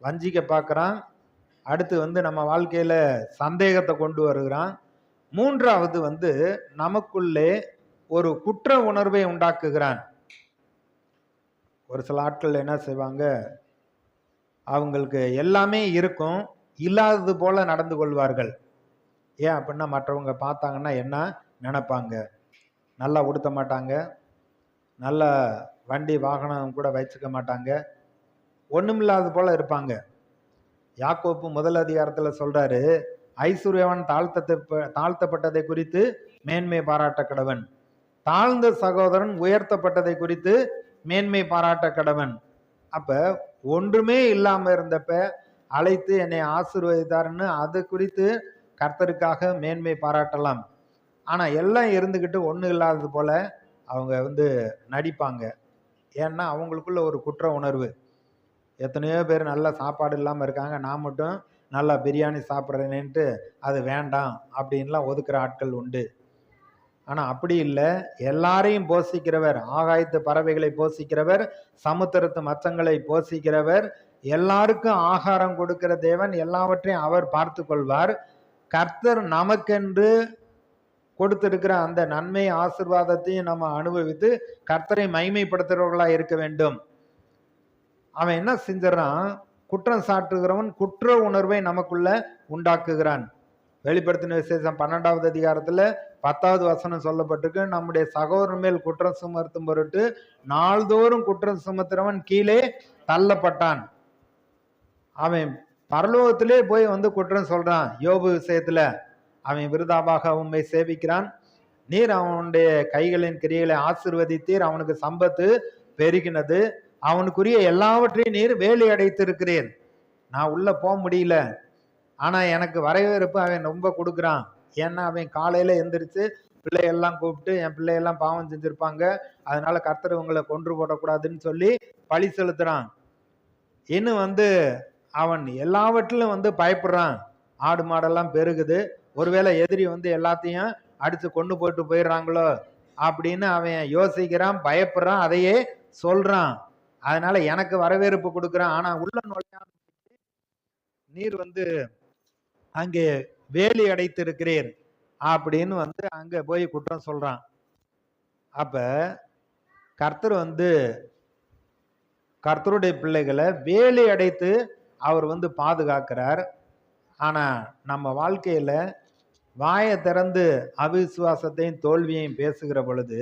வஞ்சிக்க பார்க்குறான். அடுத்து நம்ம வாழ்க்கையில சந்தேகத்தை கொண்டு வருகிறான். மூன்றாவது நமக்குள்ளே ஒரு குற்ற உணர்வை உண்டாக்குகிறான். ஒரு சில ஆட்கள் என்ன செய்வாங்க, அவங்களுக்கு எல்லாமே இருக்கும், இல்லாதது போல நடந்து கொள்வார்கள். ஏன் அப்படின்னா மற்றவங்க பார்த்தாங்கன்னா என்ன நினைப்பாங்க, நல்லா உடுத்த மாட்டாங்க, நல்ல வண்டி வாகனம் கூட வச்சுக்க மாட்டாங்க, ஒண்ணுமில்லாத போல இருப்பாங்க. யாக்கோப்பு முதல் அதிகாரத்துல சொல்றாரு, ஐஸ்வர்யவன் தாழ்த்தப்பட்டதை குறித்து மேன்மை பாராட்ட கடவன், தாழ்ந்த சகோதரன் உயர்த்தப்பட்டதை குறித்து மேன்மை பாராட்ட கடவன். அப்ப ஒன்றுமே இல்லாம இருந்தப்ப அழைத்து என்னை ஆசீர்வதித்தாருன்னு அது குறித்து கர்த்தருக்காக மேன்மை பாராட்டலாம். ஆனா எல்லாம் இருந்துகிட்டு ஒண்ணு இல்லாதது போல அவங்க நடிப்பாங்க. ஏன்னா அவங்களுக்குள்ள ஒரு குற்ற உணர்வு. எத்தனையோ பேர் நல்ல சாப்பாடு இல்லாம இருக்காங்க, நான் மட்டும் நல்லா பிரியாணி சாப்பிட்றேனேன்ட்டு அது வேண்டாம் அப்படின்லாம் ஒதுக்குற ஆட்கள் உண்டு. ஆனா அப்படி இல்லை. எல்லாரையும் போஷிக்கிறவர், ஆகாயத்து பறவைகளை போஷிக்கிறவர், சமுத்திரத்து மச்சங்களை போஷிக்கிறவர், எல்லாருக்கும் ஆகாரம் கொடுக்கிற தேவன், எல்லாவற்றையும் அவர் பார்த்து கொள்வார். கர்த்தர் நமக்கென்று கொடுத்திருக்கிற அந்த நன்மை ஆசீர்வாதத்தையும் நம்ம அனுபவித்து கர்த்தரை மகிமைப்படுத்துறவர்களா இருக்க வேண்டும். அவன் என்ன செஞ்சான், குற்றம் சாட்டுகிறவன் குற்ற உணர்வை நமக்குள்ள உண்டாக்குகிறான். வெளிப்படுத்தின விசேஷம் 12வது அதிகாரத்துல 10வது வசனம் சொல்லப்பட்டிருக்கு, நம்முடைய சகோதரன் மேல் குற்றம் சுமத்தும் பொருட்டு நாள்தோறும் குற்றம் சுமத்துறவன் கீழே தள்ளப்பட்டான். அவன் பரலோகத்திலே போய் குற்றம் சொல்றான். யோபு விஷயத்துல அவன் விருதாவாக உண்மை சேவிக்கிறான், நீர் அவனுடைய கைகளின் கிரியைகளை ஆசீர்வதித்தீர், அவனுக்கு சம்பத்து பெருகினது, அவனுக்குரிய எல்லாவற்றையும் நீர் வேலி அடைத்து இருக்கிறீர், நான் உள்ள போக முடியல, ஆனா எனக்கு வரவேற்பு அவன் ரொம்ப கொடுக்குறான். ஏன்னா அவன் காலையில எந்திரிச்சு பிள்ளையெல்லாம் கூப்பிட்டு, என் பிள்ளையெல்லாம் பாவம் செஞ்சிருப்பாங்க, அதனால கர்த்தர் உங்களை கொன்று போடக்கூடாதுன்னு சொல்லி பழி செலுத்துறான். இன்னும் அவன் எல்லாவற்றிலும் பயப்படுறான். ஆடு மாடெல்லாம் பெருகுது, ஒருவேளை எதிரி எல்லாத்தையும் அடிச்சு கொண்டு போட்டு போயிடுறாங்களோ அப்படின்னு அவன் யோசிக்கிறான், பயப்படுறான், அதையே சொல்றான். அதனால எனக்கு வரவேற்பு கொடுக்குறான், ஆனா உள்ள நுழையாத நீர் அங்கே வேலி அடைத்து இருக்கிறீர் அப்படின்னு அங்க போய் குற்றம் சொல்றான். அப்ப கர்த்தர் கர்த்தருடைய பிள்ளைகளை வேலி அடைத்து அவர் பாதுகாக்கிறார். ஆனா நம்ம வாழ்க்கையில வாயை திறந்து அவிசுவாசத்தையும் தோல்வியையும் பேசுகிற பொழுது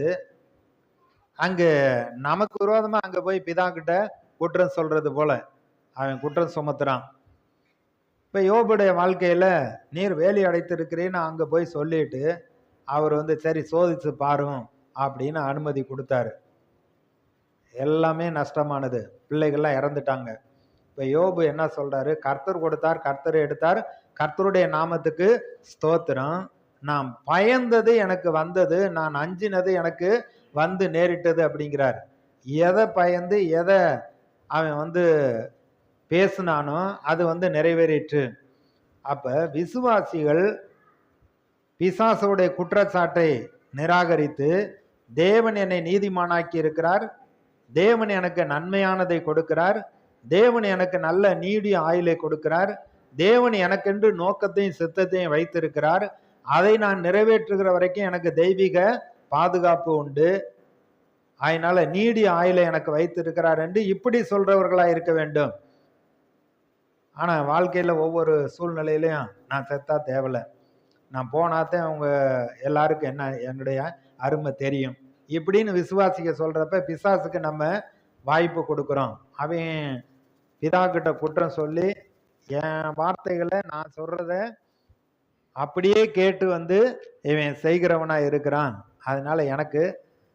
அங்கு நமக்கு விரோதமா அங்க போய் பிதா கிட்ட குற்றம் சொல்றது போல அவன் குற்றம் சுமத்துறான். இப்ப யோபுடைய வாழ்க்கையில நீர் வேலி அடைத்திருக்கிறேன்னு அங்க போய் சொல்லிட்டு அவர் சரி சோதிச்சு பாரும் அப்படின்னு அனுமதி கொடுத்தாரு. எல்லாமே நஷ்டமானது, பிள்ளைகள்லாம் இறந்துட்டாங்க. இப்ப யோபு என்ன சொல்றாரு, கர்த்தர் கொடுத்தார், கர்த்தர் எடுத்தார், கர்த்தருடைய நாமத்துக்கு ஸ்தோத்திரம், நான் பயந்தது எனக்கு வந்தது, நான் அஞ்சினது எனக்கு நேரிட்டது அப்படிங்கிறார். எதை பயந்து எதை அவன் பேசினானோ அது நிறைவேறிற்று. அப்ப விசுவாசிகள் பிசாசுடைய குற்றச்சாட்டை நிராகரித்து தேவன் என்னை நீதிமானாக்கி இருக்கிறார், தேவன் எனக்கு நன்மையானதை கொடுக்கிறார், தேவன் எனக்கு நல்ல நீடிய ஆயுளை கொடுக்கிறார், தேவன் எனக்கென்று நோக்கத்தையும் சித்தத்தையும் வைத்திருக்கிறார், அதை நான் நிறைவேற்றுகிற வரைக்கும் எனக்கு தெய்வீக பாதுகாப்பு உண்டு, அதனால நீடிய ஆயுளை எனக்கு வைத்திருக்கிறார் என்று இப்படி சொல்றவர்களா இருக்க வேண்டும். ஆனா வாழ்க்கையில ஒவ்வொரு சூழ்நிலையிலையும் நான் செத்தா தேவலை, நான் போனாத்தான் அவங்க எல்லாருக்கும் என்ன என்னுடைய அருமை தெரியும் இப்படின்னு விசுவாசிக்க சொல்றப்ப பிசாசுக்கு நம்ம வாய்ப்பு கொடுக்குறோம். அவன் பிதா கிட்ட குற்றம் சொல்லி என் வார்த்தைகளை நான் சொல்றத அப்படியே கேட்டு இவன் செய்கிறவனா இருக்கிறான், அதனால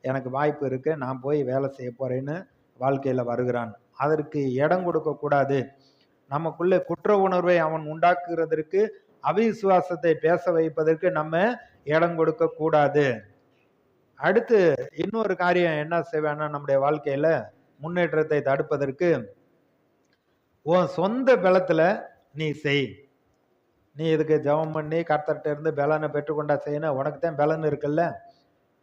எனக்கு வாய்ப்பு இருக்கு, நான் போய் வேலை செய்ய போறேன்னு வாழ்க்கையில வருகிறான். அதற்கு இடம் கொடுக்க கூடாது. நமக்குள்ளே குற்ற உணர்வை அவன் உண்டாக்குறதற்கு, அவிசுவாசத்தை பேச வைப்பதற்கு நம்ம இடம் கொடுக்க கூடாது. அடுத்து இன்னொரு காரியம் என்ன செய்வேன்னா, நம்முடைய வாழ்க்கையில முன்னேற்றத்தை தடுப்பதற்கு உன் சொந்த பலத்துல நீ செய். நீ இதுக்கு ஜெபம் பண்ணி கர்த்தர்கிட்ட இருந்து பலனை பெற்றுக்கொண்டா செய்யணும், உனக்கு தான் பலன் இருக்குல்ல,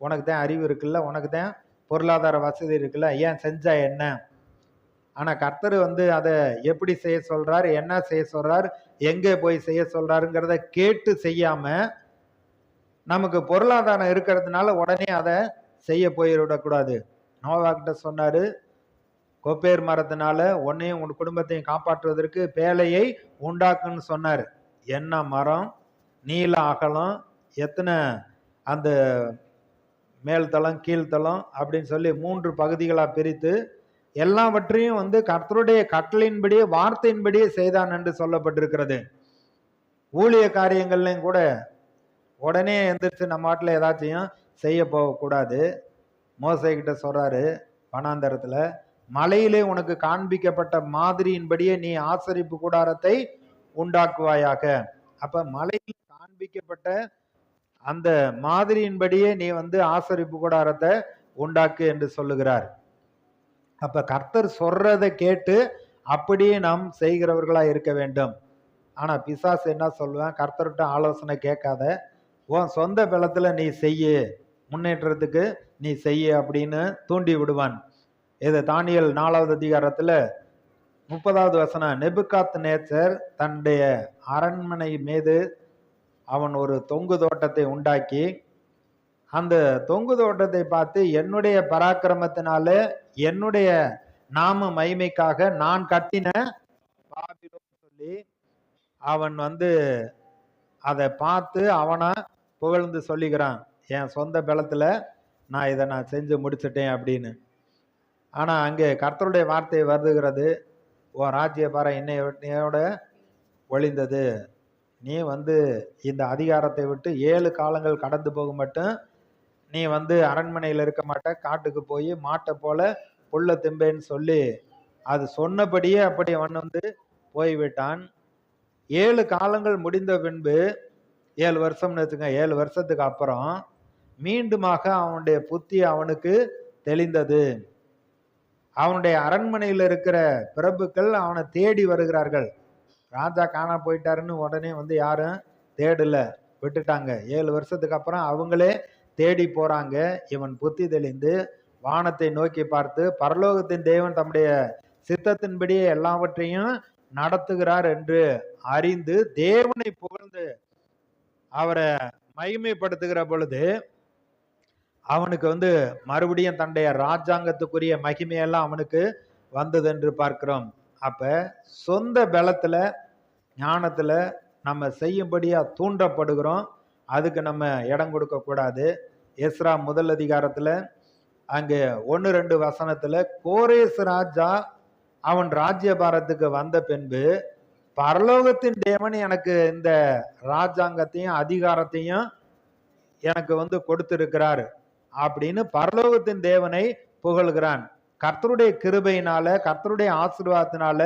உனக்கு தான் அறிவு இருக்குல்ல, உனக்கு தான் பொருளாதார வசதி இருக்குல்ல, ஏன் செஞ்சா என்ன ஆனா கர்த்தர் வந்து அதை எப்படி செய்ய சொல்றார், என்ன செய்ய சொல்றார், எங்கே போய் செய்ய சொல்றாருங்கிறத கேட்டு செய்யாம, நமக்கு பொருளாதாரம் இருக்கிறதுனால உடனே அதை செய்ய போயிடக்கூடாது. நோவாக்கிட்ட சொன்னாரு, கொப்பேர் மரத்தினால உன்னையும் உன் குடும்பத்தையும் காப்பாற்றுவதற்கு பேழையை உண்டாக்குன்னு சொன்னார். என்ன மரம், நீள அகலம், எத்தனை அந்த மேல்தளம் கீழ்த்தளம் அப்படின்னு சொல்லி 3 பகுதிகளாக பிரித்து எல்லாவற்றையும் வந்து கர்த்தருடைய கட்டளையின்படியே வார்த்தையின்படியே செய்தான் என்று சொல்லப்பட்டிருக்கிறது. ஊழிய காரியங்கள்லையும் கூட உடனே எந்திரிச்சு நம்ம நாட்டில் ஏதாச்சும் செய்ய போகக்கூடாது. மோசே கிட்ட சொல்றாரு வனாந்தரத்துல, மலையிலே உனக்கு காண்பிக்கப்பட்ட மாதிரியின்படியே நீ ஆசரிப்பு கூடாரத்தை உண்டாக்குவாயாக. அப்ப மலையில் காண்பிக்கப்பட்ட அந்த மாதிரியின்படியே நீ வந்து ஆசரிப்பு கூடாரத்தை உண்டாக்கு என்று சொல்லுகிறார். அப்ப கர்த்தர் சொல்றதை கேட்டு அப்படியே நாம் செய்கிறவர்களா இருக்க வேண்டும். ஆனா பிசாசு என்ன சொல்லுவேன், கர்த்தர்கிட்ட ஆலோசனை கேட்காத, உன் சொந்த பலத்துல நீ செய்ய, முன்னேற்றத்துக்கு நீ செய்ய அப்படின்னு தூண்டி விடுவான். இது தானியேல் 4வது அதிகாரத்துல 30வது வசனம், நெபுகாத் நேச்சர் தன்னுடைய அரண்மனை மீது அவன் ஒரு தொங்கு தோட்டத்தை உண்டாக்கி, அந்த தொங்கு தோட்டத்தை பார்த்து என்னுடைய பராக்கிரமத்தினால என்னுடைய நாம மகிமைக்காக நான் கட்டின பாபிலோன் சொல்லி அவன் வந்து அதை பார்த்து அவனா புகழ்ந்து சொல்லிக்கிறான், என் சொந்த பலத்துல நான் இதை நான் செஞ்சு முடிச்சிட்டேன் அப்படின்னு. ஆனா அங்கே கர்த்தருடைய வார்த்தை வருதுகிறது, உன் ராஜ்ய பார என்னையோட ஒளிந்தது, நீ வந்து இந்த அதிகாரத்தை விட்டு 7 காலங்கள் கடந்து போக மட்டும் நீ வந்து அரண்மனையில் இருக்க மாட்ட, காட்டுக்கு போய் மாட்டை போல புல்ல திம்பேன்னு சொல்லி அது சொன்னபடியே அப்படி அவன் வந்து போய்விட்டான். 7 காலங்கள் முடிந்த பின்பு 7 வருஷம்னு வச்சுங்க, 7 வருஷத்துக்கு அப்புறம் மீண்டுமாக அவனுடைய புத்தி அவனுக்கு தெளிந்தது. அவனுடைய அரண்மனையில் இருக்கிற பிரபுக்கள் அவனை தேடி வருகிறார்கள். ராஜா காணா போயிட்டாருன்னு உடனே வந்து யாரும் தேடல, விட்டுட்டாங்க. 7 வருஷத்துக்கு அப்புறம் அவங்களே தேடி போறாங்க. இவன் புத்தி தெளிந்து வானத்தை நோக்கி பார்த்து பரலோகத்தின் தேவன் தம்முடைய சித்தத்தின்படியே எல்லாவற்றையும் நடத்துகிறார் என்று அறிந்து தேவனை புகழ்ந்து அவரை மகிமைப்படுத்துகிற பொழுது அவனுக்கு வந்து மறுபடியும் தன்னுடைய ராஜாங்கத்துக்குரிய மகிமையெல்லாம் அவனுக்கு வந்தது என்று பார்க்கிறோம். அப்ப சொந்த பலத்துல ஞானத்துல நம்ம செய்யும்படியா தூண்டப்படுகிறோம், அதுக்கு நம்ம இடம் கொடுக்க கூடாது. எஸ்ரா 1 அதிகாரத்துல அங்கே 1-2 வசனத்துல கோரேஸ் ராஜா அவன் ராஜ்யபாரத்துக்கு வந்த பின்பு பரலோகத்தின் தேவன் எனக்கு இந்த ராஜாங்கத்தையும் அதிகாரத்தையும் எனக்கு வந்து கொடுத்திருக்கிறார் அப்படின்னு பரலோகத்தின் தேவனை புகழ்கிறான். கர்த்தருடைய கிருபையினால கர்த்தருடைய ஆசீர்வாதத்தினால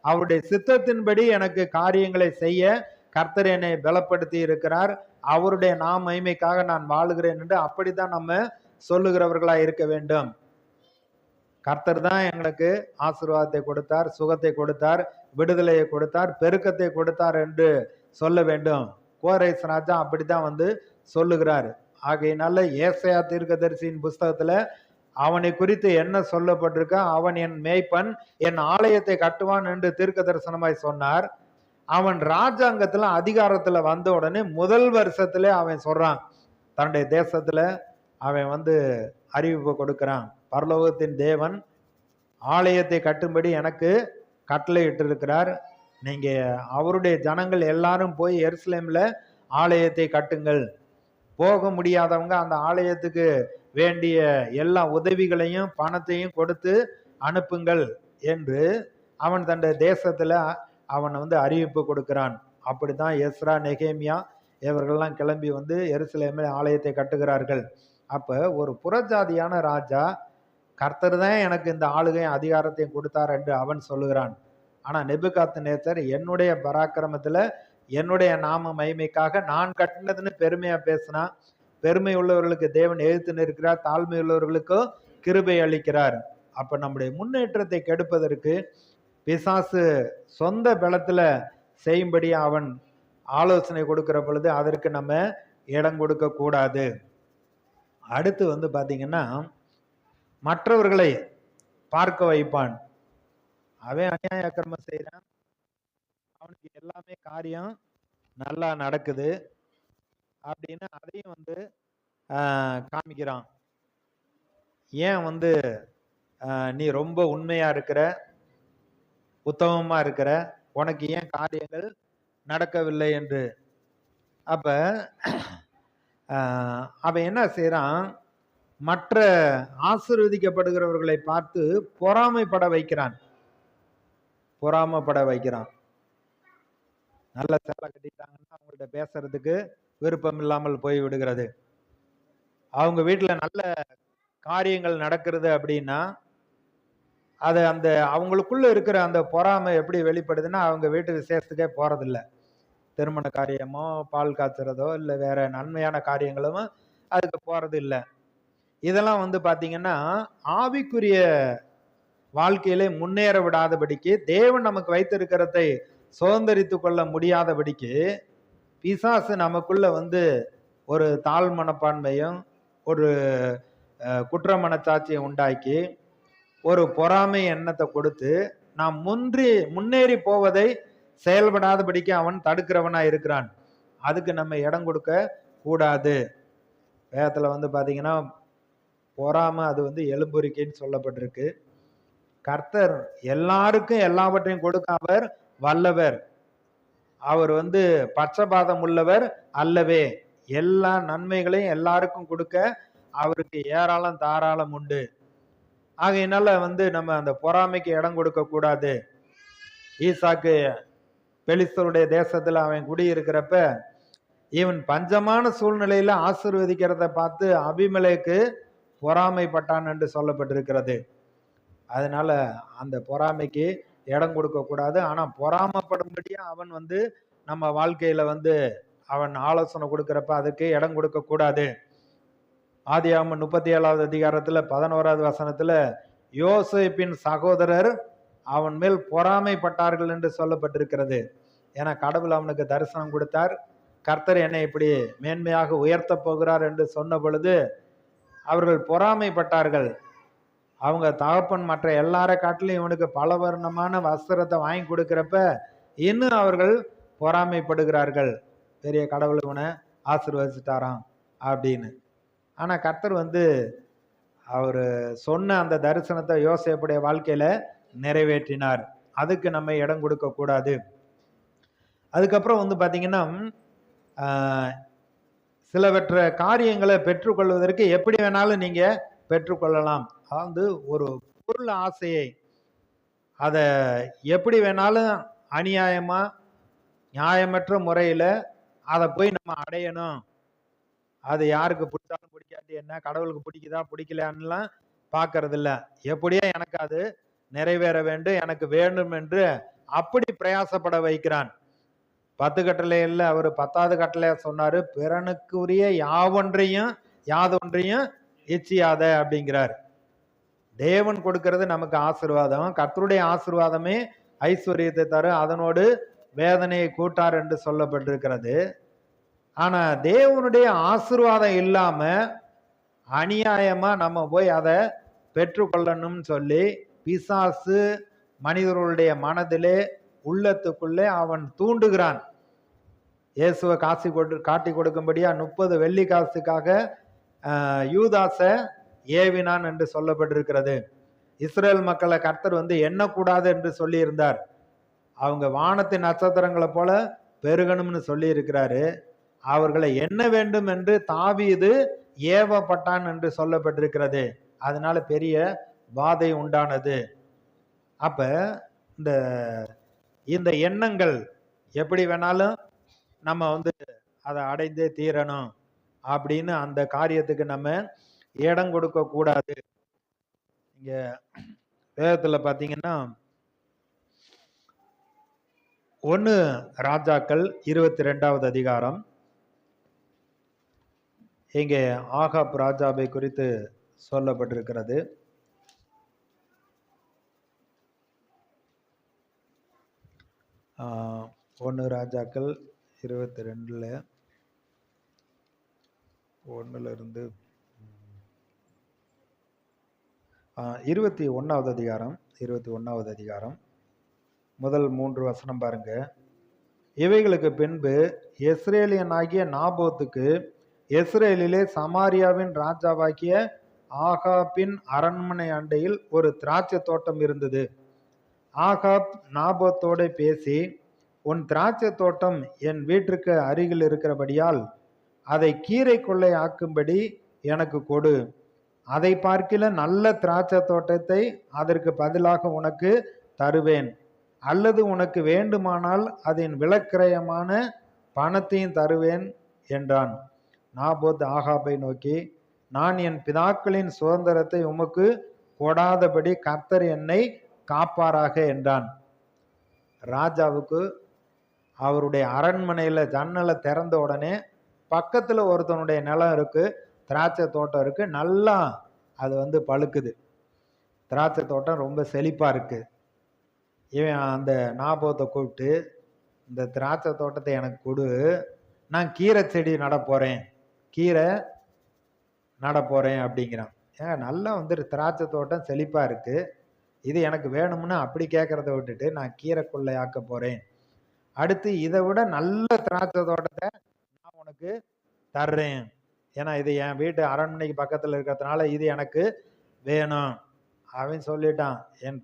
அவருடைய சித்தத்தின்படி எனக்கு காரியங்களை செய்ய கர்த்தர் என்னை பலப்படுத்தி இருக்கிறார், அவருடைய மகிமைக்காக நான் வாழுகிறேன் என்று அப்படித்தான் நம்ம சொல்லுகிறவர்களா இருக்க வேண்டும். கர்த்தர் தான் எங்களுக்கு ஆசீர்வாதத்தை கொடுத்தார், சுகத்தை கொடுத்தார், விடுதலையை கொடுத்தார், பெருக்கத்தை கொடுத்தார் என்று சொல்ல வேண்டும். கோரேஸ் ராஜா அப்படித்தான் வந்து சொல்லுகிறார். ஆகையினால ஏசாயா தீர்க்கதரிசியின் புஸ்தகத்துல அவனை குறித்து என்ன சொல்லப்பட்டிருக்க, அவன் என் மேய்ப்பன், என் ஆலயத்தை கட்டுவான் என்று தீர்க்க தரிசனமாய் சொன்னார். அவன் ராஜாங்கத்துல அதிகாரத்துல வந்த உடனே முதல் வருஷத்துல அவன் சொல்றான், தன்னுடைய தேசத்துல அவன் வந்து அறிவிப்பு கொடுக்கிறான், பரலோகத்தின் தேவன் ஆலயத்தை கட்டும்படி எனக்கு கட்டளை இட்டிருக்கிறார், நீங்க அவருடைய ஜனங்கள் எல்லாரும் போய் எருசலேம்ல ஆலயத்தை கட்டுங்கள், போக முடியாதவங்க அந்த ஆலயத்துக்கு வேண்டிய எல்லா உதவிகளையும் பணத்தையும் கொடுத்து அனுப்புங்கள் என்று அவன் தன்னுடைய தேசத்துல அவன் வந்து அறிவிப்பு கொடுக்கிறான். அப்படித்தான் எஸ்ரா நெகேமியா இவர்கள்லாம் கிளம்பி வந்து எருசலேமில் ஆலயத்தை கட்டுகிறார்கள். அப்ப ஒரு புறஜாதியான ராஜா கர்த்தர் தான் எனக்கு இந்த ஆளுகையும் அதிகாரத்தையும் கொடுத்தார் என்று அவன் சொல்லுகிறான். ஆனா நெபுகாத் நேச்சர் என்னுடைய பராக்கிரமத்துல என்னுடைய நாம மகிமைக்காக நான் கட்டினதுன்னு பெருமையா பேசினா, பெருமை உள்ளவர்களுக்கு தேவன் எதிர்த்து நிற்கிறார், தாழ்மை உள்ளவர்களுக்கு கிருபை அளிக்கிறார். அப்ப நம்முடைய முன்னேற்றத்தை கெடுப்பதற்கு பிசாசு சொந்த பலத்துல செய்யும்படி அவன் ஆலோசனை கொடுக்கிற பொழுது அதற்கு நம்ம இடம் கொடுக்க கூடாது. அடுத்து வந்து பாத்தீங்கன்னா மற்றவர்களை பார்க்க வைப்பான். அவன் அநியாய அக்கிரமம் செய்யறான், அவனுக்கு எல்லாமே காரியம் நல்லா நடக்குது அப்படின்னு அதையும் வந்து காமிக்கிறான். ஏன் வந்து நீ ரொம்ப உண்மையா இருக்கிற, உத்தமமா இருக்கிற, உனக்கு ஏன் காரியங்கள் நடக்கவில்லை என்று. அப்ப அவன் என்ன செய்யறான், மற்ற ஆசீர்வதிக்கப்படுகிறவர்களை பார்த்து பொறாமைப்பட வைக்கிறான். பொறாமைப்பட வைக்கிறான். நல்ல சேலை கட்டிட்டாங்கன்னா அவங்கள்ட்ட பேசுறதுக்கு விருப்பம் இல்லாமல் போய் விடுகிறது. அவங்க வீட்டுல நல்ல காரியங்கள் நடக்கிறது அப்படின்னா அது அந்த அவங்களுக்குள்ள இருக்கிற அந்த பொறாமை எப்படி வெளிப்படுதுன்னா, அவங்க வீட்டு விசேஷத்துக்கே போறதில்லை. திருமண காரியமோ, பால் காய்ச்சறதோ, இல்லை வேற நன்மையான காரியங்களும் அதுக்கு போறது இல்லை. இதெல்லாம் வந்து பாத்தீங்கன்னா ஆவிக்குரிய வாழ்க்கையிலே முன்னேற விடாதபடிக்கு, தேவன் நமக்கு வைத்திருக்கிறதை சுதந்திரித்து கொள்ள முடியாதபடிக்கு பிசாசு நமக்குள்ள வந்து ஒரு தாழ் மனப்பான்மையும் ஒரு குற்ற மனச்சாட்சியை உண்டாக்கி ஒரு பொறாமை எண்ணத்தை கொடுத்து நாம் முன்னேறி போவதை செயல்படாதபடிக்கு அவன் தடுக்கிறவனா இருக்கிறான். அதுக்கு நம்ம இடம் கொடுக்க கூடாது. வேதத்துல வந்து பாத்தீங்கன்னா பொறாமை அது வந்து எலும்புரிக்கைன்னு சொல்லப்பட்டிருக்கு. கர்த்தர் எல்லாருக்கும் எல்லாவற்றையும் கொடுக்க அவர் வல்லவர். அவர் வந்து பட்சபாதம் உள்ளவர் அல்லவே. எல்லா நன்மைகளையும் எல்லாருக்கும் கொடுக்க அவருக்கு ஏராளம் தாராளம் உண்டு. ஆகையினால வந்து நம்ம அந்த பொறாமைக்கு இடம் கொடுக்க கூடாது. ஈசாக்கு பெலிஸ்தருடைய தேசத்துல அவன் குடியிருக்கிறப்ப இவன் பஞ்சமான சூழ்நிலையில ஆசீர்வதிக்கிறத பார்த்து அபிமெலேக்கு பொறாமைப்பட்டான் என்று சொல்லப்பட்டிருக்கிறது. அதனால அந்த பொறாமைக்கு இடம் கொடுக்க கூடாது. ஆனா பொறாமப்படும்படியா அவன் வந்து நம்ம வாழ்க்கையில வந்து அவன் ஆலோசனை கொடுக்கிறப்ப அதுக்கு இடம் கொடுக்க கூடாது. ஆதியாகமம் 37வது அதிகாரத்துல 11வது வசனத்துல யோசேப்பின் சகோதரர் அவன் மேல் பொறாமைப்பட்டார்கள் என்று சொல்லப்பட்டிருக்கிறது. ஏன்னா கடவுள் அவனுக்கு தரிசனம் கொடுத்தார், கர்த்தர் என்னை இப்படி மேன்மையாக உயர்த்த போகிறார் என்று சொன்ன பொழுது அவர்கள் பொறாமைப்பட்டார்கள். அவங்க தகப்பன் மற்ற எல்லார காட்டிலும் இவனுக்கு பல வர்ணமான வஸ்திரத்தை வாங்கி கொடுக்கிறப்ப இன்னும் அவர்கள் பொறாமைப்படுகிறார்கள். பெரிய கடவுள் இவனை ஆசீர்வதிச்சிட்டாராம் அப்படின்னு. ஆனா கர்த்தர் வந்து அவர் சொன்ன அந்த தரிசனத்தை யோசேப்புடைய வாழ்க்கையில நிறைவேற்றினார். அதுக்கு நம்ம இடம் கொடுக்க கூடாது. அதுக்கப்புறம் வந்து பாத்தீங்கன்னா சிலவற்ற காரியங்களை பெற்றுக்கொள்வதற்கு எப்படி வேணாலும் நீங்க பெற்றுக்கொள்ளலாம். அதாவது ஒரு பொருள் ஆசையை அதை எப்படி வேணாலும் அநியாயமா நியாயமற்ற முறையில அதை போய் நம்ம அடையணும். அது யாருக்கு பிடிச்சாலும் பிடிக்காது என்ன, கடவுளுக்கு பிடிக்குதா பிடிக்கலான்னுலாம் பார்க்கறது இல்லை. எப்படியோ எனக்கு அது நிறைவேற வேண்டும், எனக்கு வேண்டும் என்று அப்படி பிரயாசப்பட வைக்கிறான். 10 கட்டளையில் அவர் 10வது கட்டளையா சொன்னாரு, பிறனுக்குரிய யாதொன்றையும் இச்சியாத அப்படிங்கிறார். தேவன் கொடுக்கிறது நமக்கு ஆசீர்வாதம். கர்த்தருடைய ஆசீர்வாதமே ஐஸ்வர்யத்தை தரும், அதனோடு வேதனையை கூட்டார் என்று சொல்லப்பட்டிருக்கிறது. ஆனா தேவனுடைய ஆசீர்வாதம் இல்லாம அநியாயமா நம்ம போய் அதை பெற்றுக்கொள்ளணும்னு சொல்லி பிசாசு மனிதர்களுடைய மனதிலே உள்ளத்துக்குள்ளே அவன் தூண்டுகிறான். இயேசுவை காட்டி கொடுக்கும்படியா 30 வெள்ளி காசுக்காக யூதாச ஏவினான் என்று சொல்லப்பட்டிருக்கிறது. இஸ்ரேல் மக்களை கர்த்தர் வந்து எண்ணக்கூடாது என்று சொல்லி இருந்தார். அவங்க வானத்தின் நட்சத்திரங்களை போல பெருகணும்னு சொல்லி இருக்கிறாரு. அவர்களை எண்ண வேண்டும் என்று தாவீது ஏவப்பட்டான் என்று சொல்லப்பட்டிருக்கிறது. அதனால பெரிய வாதை உண்டானது. அப்ப இந்த எண்ணங்கள் எப்படி வேணாலும் நம்ம வந்து அதை அடைந்தே தீரணும் அப்படின்னு அந்த காரியத்துக்கு நம்ம இடம் கொடுக்க கூடாது. இங்க வேதத்துல பாத்தீங்கன்னா 1 ராஜாக்கள் 22வது அதிகாரம், இங்கே ஆகாப் ராஜாவை குறித்து சொல்லப்பட்டிருக்கிறது. ஒன்று ராஜாக்கள் 22ல 1ல இருந்து 21வது அதிகாரம் முதல் 3 வசனம் பாருங்க. இவைகளுக்கு பின்பு எஸ்ரேலியனாகிய நாபோத்துக்கு எஸ்ரேலிலே சமாரியாவின் ராஜாவாகிய ஆகாபின் அரண்மனை அண்டையில் ஒரு திராட்சை தோட்டம் இருந்தது. ஆகாப் நாபோத்தோட பேசி, உன் திராட்சை தோட்டம் என் வீட்டிற்கு அருகில் இருக்கிறபடியால் அதை கீரை கொள்ளை ஆக்கும்படி எனக்கு கொடு. அதை பார்க்கில நல்ல திராட்சை தோட்டத்தை அதற்கு பதிலாக உனக்கு தருவேன். அல்லது உனக்கு வேண்டுமானால் அதன் விலக்கிரயமான பணத்தையும் தருவேன் என்றான். நாபோத் ஆகாபை நோக்கி, நான் என் பிதாக்களின் சுதந்திரத்தை உமக்கு கொடாதபடி கர்த்தர் என்னை காப்பாராக என்றான். ராஜாவுக்கு அவருடைய அரண்மனையில ஜன்னலை திறந்த உடனே பக்கத்துல ஒருத்தனுடைய நிலம் இருக்கு, திராட்சை தோட்டம் இருக்கு, நல்லா அது பழுக்குது. திராட்சை தோட்டம் ரொம்ப செழிப்பா இருக்கு. இவன் அந்த நாபோத்தை கூப்பிட்டு, இந்த திராட்சை தோட்டத்தை எனக்கு கொடு, நான் கீரை செடி நட போறேன், கீரை நட போறேன் அப்படிங்கிறான். ஏன் நல்லா திராட்சை தோட்டம் செழிப்பா இருக்கு, இது எனக்கு வேணும்னு அப்படி கேட்கறத விட்டுட்டு நான் கீரை கொள்ளை ஆக்க போறேன். அடுத்து இதை விட நல்ல திராட்சை தோட்டத்தை நான் உனக்கு தர்றேன், ஏன்னா இது என் வீட்டு அரண்மனைக்கு பக்கத்துல இருக்கிறதுனால இது எனக்கு வேணும். அவன் சொல்லிட்டான், என்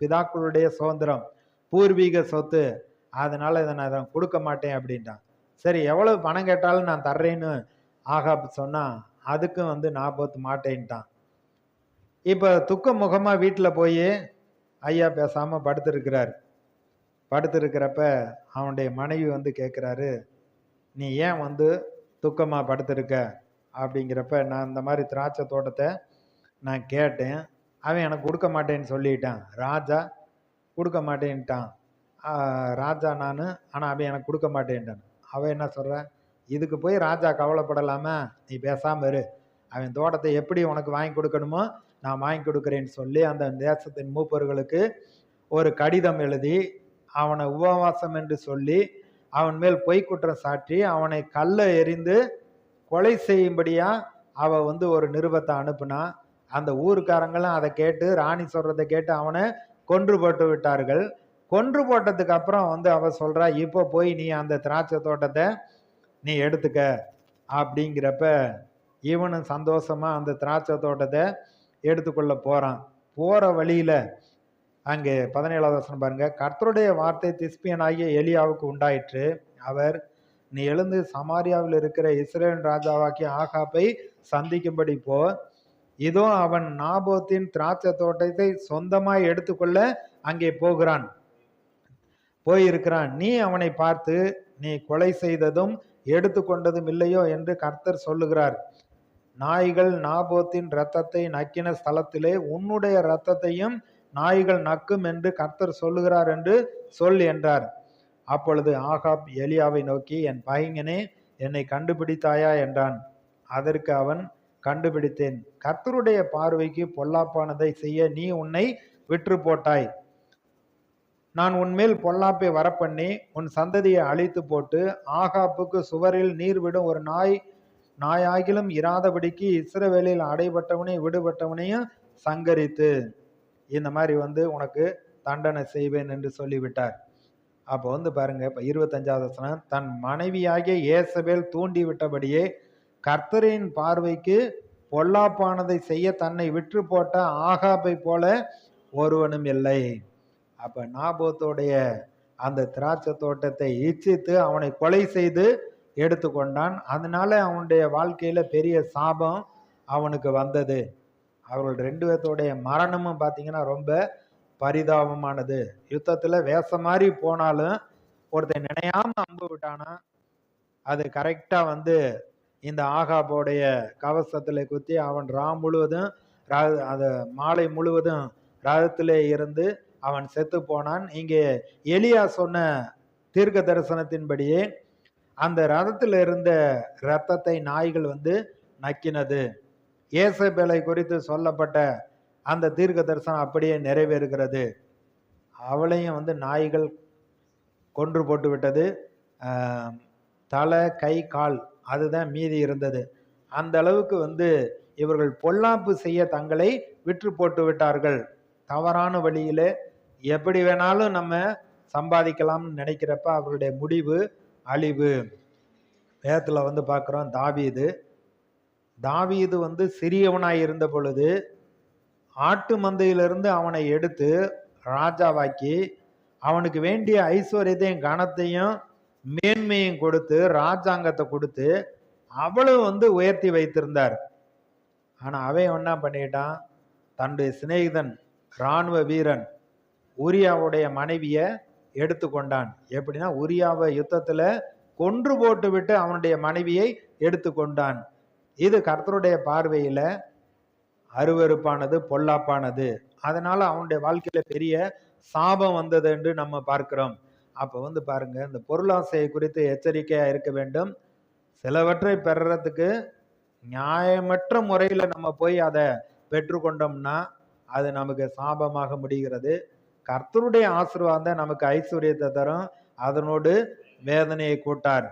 பிதாக்களுடைய சுதந்திரம், பூர்வீக சொத்து, அதனால இதை நான் கொடுக்க மாட்டேன் அப்படின்ட்டான். சரி, எவ்வளவு பணம் கேட்டாலும் நான் தர்றேன்னு ஆகாப் சொன்னா, அதுக்கும் நாபோத் மாட்டேன்ட்டான். இப்ப துக்க முகமா வீட்டுல போய் ஐயா பேசாம படுத்திருக்கிறார். படுத்திருக்கிறப்ப அவனுடைய மனைவி கேட்கிறாரு, நீ ஏன் துக்கமா படுத்திருக்க அப்படிங்கிறப்ப, நான் இந்த மாதிரி திராட்சை தோட்டத்தை நான் கேட்டேன், அவன் எனக்கு கொடுக்க மாட்டேன்னு சொல்லிட்டான், ராஜா கொடுக்க மாட்டேன்ட்டான். ராஜா நான், ஆனால் அவன் எனக்கு கொடுக்க மாட்டேன்ட்டான். அவன் என்ன சொல்ற, இதுக்கு போய் ராஜா கவலைப்படலாம, நீ பேசாம இரு, அவன் தோட்டத்தை எப்படி உனக்கு வாங்கி கொடுக்கணுமோ நான் வாங்கி கொடுக்குறேன்னு சொல்லி அந்த தேசத்தின் மூப்பர்களுக்கு ஒரு கடிதம் எழுதி அவனை உபவாசம் என்று சொல்லி அவன் மேல் பொய் குற்றம் சாட்டி அவனை கல்ல எறிந்து கொலை செய்யும்படியா அவ ஒரு நிருபத்தை அனுப்புனா. அந்த ஊருக்காரங்களும் அதை கேட்டு, ராணி சொல்றதை கேட்டு அவனை கொன்று போட்டு விட்டார்கள். கொன்று போட்டதுக்கு அப்புறம் அவ சொல்றா, இப்போ போய் நீ அந்த திராட்சை தோட்டத்தை நீ எடுத்துக்க அப்படிங்கிறப்ப இவனும் சந்தோஷமா அந்த திராட்சை தோட்டத்தை எடுத்துக்கொள்ள போறான். போற வழியில அங்கே 17வது வசனம் பாருங்க. கர்த்தருடைய வார்த்தை திஸ்பியனாகிய எலியாவுக்கு உண்டாயிற்று. அவர், நீ எழுந்து சமாரியாவில் இருக்கிற இஸ்ரேல் ராஜாவாகிய ஆகாப்பை சந்திக்கும்படி போ, இதோ அவன் நாபோத்தின் திராட்சை தோட்டத்தை சொந்தமாய் எடுத்துக்கொள்ள அங்கே போயிருக்கிறான். நீ அவனை பார்த்து, நீ கொலை செய்ததும் எடுத்துக்கொண்டதும் இல்லையோ என்று கர்த்தர் சொல்லுகிறார். நாய்கள் நாபோத்தின் இரத்தத்தை நக்கின ஸ்தலத்திலே உன்னுடைய இரத்தத்தையும் நாய்கள் நக்கும் என்று கர்த்தர் சொல்லுகிறார் என்று சொல் என்றார். அப்பொழுது ஆகாப் எலியாவை நோக்கி, என் பையனே, என்னை கண்டுபிடித்தாயா என்றான். அதற்கு அவன், கண்டுபிடித்தேன். கர்த்தருடைய பார்வைக்கு பொல்லாப்பானதை செய்ய நீ உன்னை விற்று போட்டாய். நான் உன்மேல் பொல்லாப்பை வரப்பண்ணி உன் சந்ததியை அழித்து போட்டு ஆகாப்புக்கு சுவரில் நீர் விடும் ஒரு நாயாகிலும் இராதபடிக்கு இஸ்ரவேலில் அடைபட்டவனை விடுபட்டவனையும் சங்கரித்து இந்த மாதிரி உனக்கு தண்டனை செய்வேன் என்று சொல்லிவிட்டார். அப்போ பாருங்க, இப்ப 25வது வசனம், தன் மனைவியாகிய ஏசபேல் தூண்டி விட்டபடியே கர்த்தரின் பார்வைக்கு பொல்லாப்பானதை செய்ய தன்னை விற்று போட்ட ஆகாபை போல ஒருவனும் இல்லை. அப்ப நாபோத்துடைய அந்த திராட்சை தோட்டத்தை இச்சித்து அவனை கொலை செய்து எடுத்துக்கொண்டான். அதனால அவனுடைய வாழ்க்கையில பெரிய சாபம் அவனுக்கு வந்தது. அவர்கள் 2 பேர்த்தோடைய மரணமும் பார்த்தீங்கன்னா ரொம்ப பரிதாபமானது. யுத்தத்துல வேஷ மாதிரி போனாலும் ஒருத்தன் நினையாம அம்பு விட்டானா, அது கரெக்டா இந்த ஆகாபோடைய கவசத்துல குத்தி அவன் முழுவதும் அது மாலை முழுவதும் ரதத்திலே இருந்து அவன் செத்து போனான். இங்கே எலியா சொன்ன தீர்க்க தரிசனத்தின்படியே அந்த ரதத்தில் இருந்த இரத்தத்தை நாய்கள் நக்கினது. ஏசபேலை குறித்து சொல்லப்பட்ட அந்த தீர்க்க தரிசனம் அப்படியே நிறைவேறுகிறது. அவளையும் நாய்கள் கொன்று போட்டு விட்டது. தலை, கை, கால் அதுதான் மீதி இருந்தது. அந்த அளவுக்கு இவர்கள் பொல்லாப்பு செய்ய தங்களை விற்று போட்டு விட்டார்கள். தவறான வழியிலே எப்படி வேணாலும் நம்ம சம்பாதிக்கலாம்னு நினைக்கிறப்ப அவருடைய முடிவு அழிவு. வேதத்துல வந்து பார்க்கிறோம், தாவீது வந்து சிறியவனாய் இருந்த பொழுது ஆட்டு மந்தையிலிருந்து அவனை எடுத்து ராஜாவாக்கி அவனுக்கு வேண்டிய ஐஸ்வர்யத்தையும் கனத்தையும் மேன்மையும் கொடுத்து ராஜாங்கத்தை கொடுத்து அவ்வளவு வந்து உயர்த்தி வைத்திருந்தார். ஆனா அவன் என்ன பண்ணிட்டான், தன்னுடைய சிநேகிதன் இராணுவ வீரன் உரியாவுடைய மனைவிய எடுத்துக்கொண்டான். எப்படின்னா, உரியாவை யுத்தத்துல கொன்று போட்டு விட்டு அவனுடைய மனைவியை எடுத்துக்கொண்டான். இது கர்த்தருடைய பார்வையில அருவருப்பானது, பொல்லாப்பானது. அதனால அவனுடைய வாழ்க்கையில பெரிய சாபம் வந்தது என்று நம்ம பார்க்கிறோம். அப்ப வந்து பாருங்க, இந்த பொருளாசையை குறித்து எச்சரிக்கையா இருக்க வேண்டும். சிலவற்றை பெறறதுக்கு நியாயமற்ற முறையில நம்ம போய் அதை பெற்றுக்கொண்டோம்னா அது நமக்கு சாபமாக முடிகிறது. கர்த்தருடைய ஆசீர்வாதம் நமக்கு ஐஸ்வர்யத்தை தரும், அதனோடு வேதனையை கூட்டார்.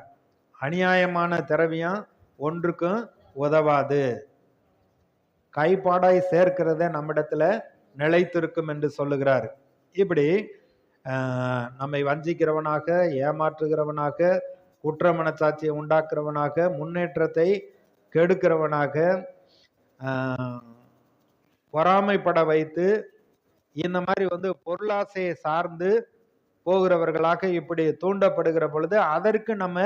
அநியாயமான திரவியம் ஒன்றுக்கும் உதவாது. கைப்பாடாய் சேர்க்கிறத நம்மிடத்துல நிலைத்திருக்கும் என்று சொல்லுகிறார். இப்படி நம்மை வஞ்சிக்கிறவனாக, ஏமாற்றுகிறவனாக, குற்ற மனச்சாட்சியை உண்டாக்குறவனாக, முன்னேற்றத்தை கெடுக்கிறவனாக, பொறாமைப்பட வைத்து இந்த மாதிரி வந்து பொருளாசையை சார்ந்து போகிறவர்களாக இப்படி தூண்டப்படுகிற பொழுது அதற்கு நம்ம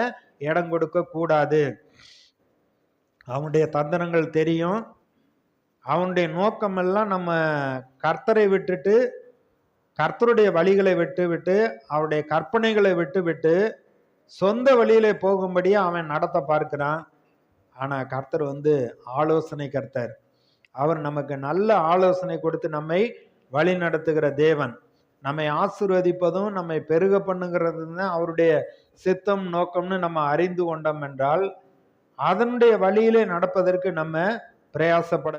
இடம் கொடுக்க கூடாது. அவனுடைய தந்திரங்கள் தெரியும். அவனுடைய நோக்கம் எல்லாம் நம்ம கர்த்தரை விட்டுட்டு, கர்த்தருடைய வழிகளை விட்டு அவருடைய கற்பனைகளை விட்டு சொந்த வழியில போகும்படியே அவன் நடத்த பார்க்கிறான். ஆனா கர்த்தர் வந்து ஆலோசனை கர்த்தர். அவர் நமக்கு நல்ல ஆலோசனை கொடுத்து நம்மை வழி நடத்துகிற தேவன். நம்மை ஆசீர்வதிப்பதும் நம்மை பெருக பண்ணுகிறது அவருடைய சித்தம், நோக்கம்னு நம்ம அறிந்து கொண்டோம் என்றால் அதனுடைய வழியிலே நடப்பதற்கு நம்ம பிரயாசப்பட